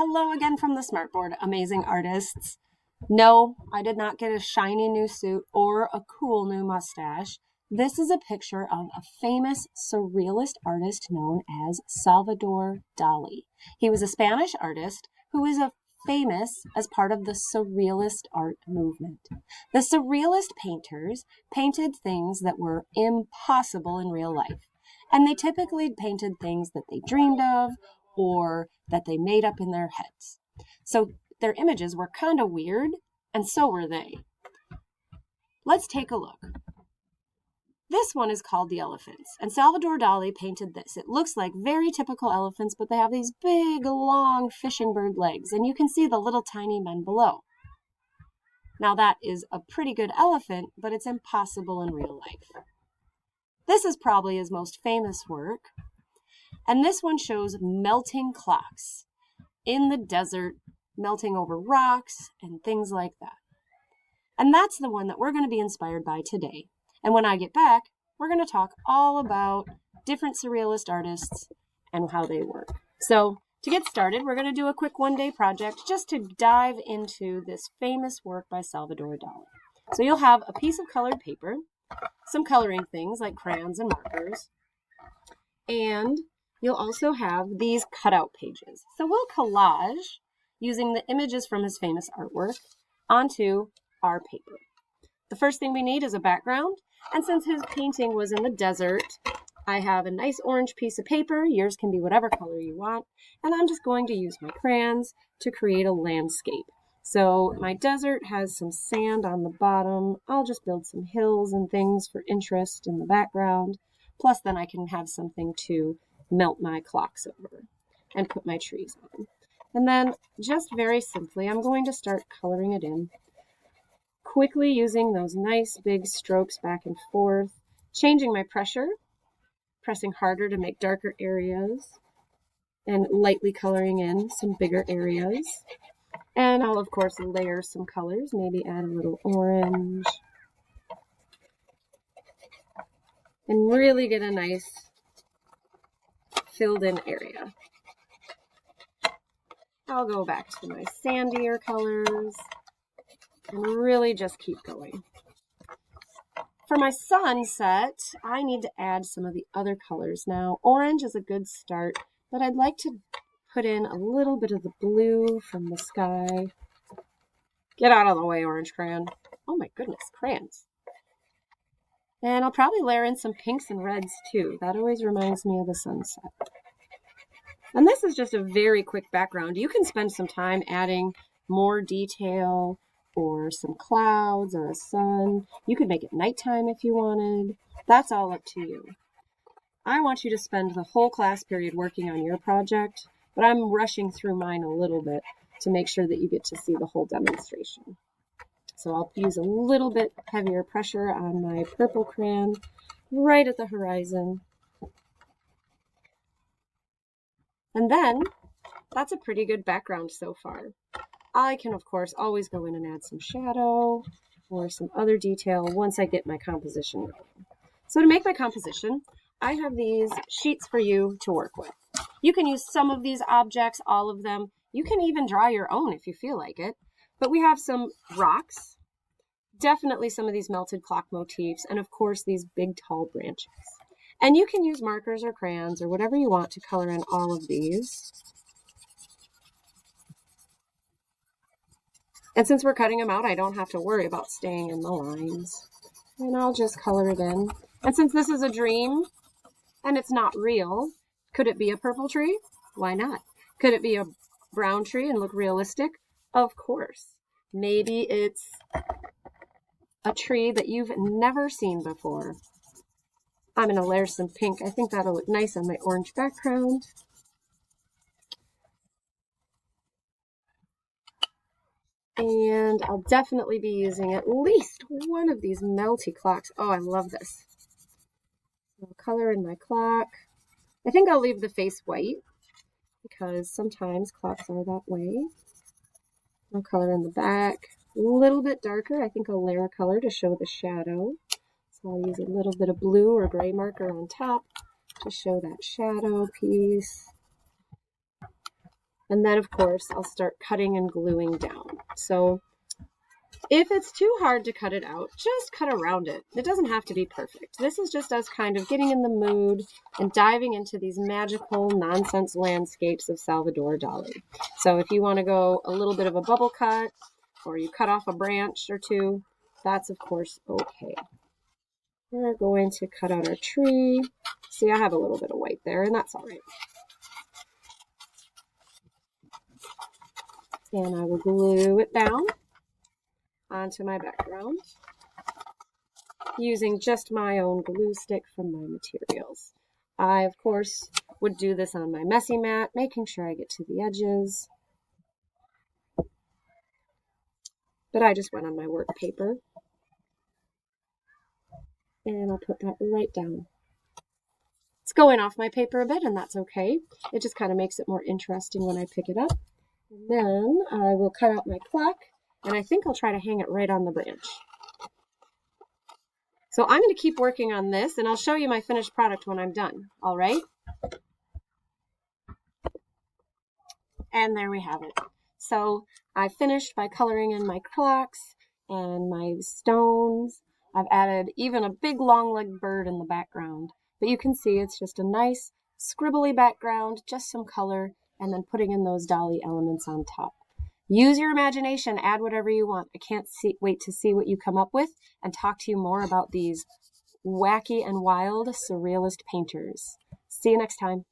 Hello again from the Smartboard, amazing artists. No, I did not get a shiny new suit or a cool new mustache. This is a picture of a famous surrealist artist known as Salvador Dali. He was a Spanish artist who is famous as part of the surrealist art movement. The surrealist painters painted things that were impossible in real life, and they typically painted things that they dreamed of or that they made up in their heads. So their images were kind of weird, and so were they. Let's take a look. This one is called the elephants, and Salvador Dali painted this. It looks like very typical elephants, but they have these big, long fishing bird legs, and you can see the little tiny men below. Now that is a pretty good elephant, but it's impossible in real life. This is probably his most famous work, and this one shows melting clocks in the desert, melting over rocks and things like that. And that's the one that we're going to be inspired by today. And when I get back, we're going to talk all about different surrealist artists and how they work. So to get started, we're going to do a quick one-day project just to dive into this famous work by Salvador Dali. So you'll have a piece of colored paper, some coloring things like crayons and markers, and you'll also have these cutout pages. So we'll collage using the images from his famous artwork onto our paper. The first thing we need is a background, and since his painting was in the desert, I have a nice orange piece of paper. Yours can be whatever color you want, and I'm just going to use my crayons to create a landscape. So my desert has some sand on the bottom. I'll just build some hills and things for interest in the background. Plus then I can have something to melt my clocks over and put my trees on. And then just very simply, I'm going to start coloring it in, quickly using those nice big strokes back and forth, changing my pressure, pressing harder to make darker areas, and lightly coloring in some bigger areas. And I'll, of course, layer some colors, maybe add a little orange, and really get a nice filled in area. I'll go back to my sandier colors and really just keep going. For my sunset, I need to add some of the other colors. Now, orange is a good start, but I'd like to put in a little bit of the blue from the sky. Get out of the way, orange crayon. Oh my goodness, crayons. And I'll probably layer in some pinks and reds too. That always reminds me of the sunset. And this is just a very quick background. You can spend some time adding more detail or some clouds or a sun. You could make it nighttime if you wanted. That's all up to you. I want you to spend the whole class period working on your project, but I'm rushing through mine a little bit to make sure that you get to see the whole demonstration. So I'll use a little bit heavier pressure on my purple crayon right at the horizon. And then that's a pretty good background so far. I can, of course, always go in and add some shadow or some other detail once I get my composition going. So to make my composition, I have these sheets for you to work with. You can use some of these objects, all of them. You can even draw your own if you feel like it. But we have some rocks, definitely some of these melted clock motifs, and of course these big tall branches. And you can use markers or crayons or whatever you want to color in all of these. And since we're cutting them out, I don't have to worry about staying in the lines. And I'll just color it in. And since this is a dream and it's not real, could it be a purple tree? Why not? Could it be a brown tree and look realistic? Of course. Maybe it's a tree that you've never seen before. I'm going to layer some pink. I think that'll look nice on my orange background. And I'll definitely be using at least one of these melty clocks. Oh, I love this. I'll color in my clock. I think I'll leave the face white because sometimes clocks are that way. I'll color in the back. A little bit darker. I think I'll layer a color to show the shadow. So I'll use a little bit of blue or gray marker on top to show that shadow piece. And then, of course, I'll start cutting and gluing down. So if it's too hard to cut it out, just cut around it. It doesn't have to be perfect. This is just us kind of getting in the mood and diving into these magical nonsense landscapes of Salvador Dali. So if you want to go a little bit of a bubble cut, or you cut off a branch or two, that's of course okay. We're going to cut out our tree. See, I have a little bit of white there, and that's all right. And I will glue it down onto my background using just my own glue stick from my materials. I, of course, would do this on my messy mat, making sure I get to the edges. But I just went on my work paper. And I'll put that right down. It's going off my paper a bit, and that's okay. It just kind of makes it more interesting when I pick it up. And then I will cut out my clock, and I think I'll try to hang it right on the branch. So I'm going to keep working on this, and I'll show you my finished product when I'm done. All right? And there we have it. So I finished by coloring in my clocks and my stones. I've added even a big long-legged bird in the background. But you can see it's just a nice scribbly background, just some color, and then putting in those Dali elements on top. Use your imagination, add whatever you want. I can't wait to see what you come up with and talk to you more about these wacky and wild surrealist painters. See you next time.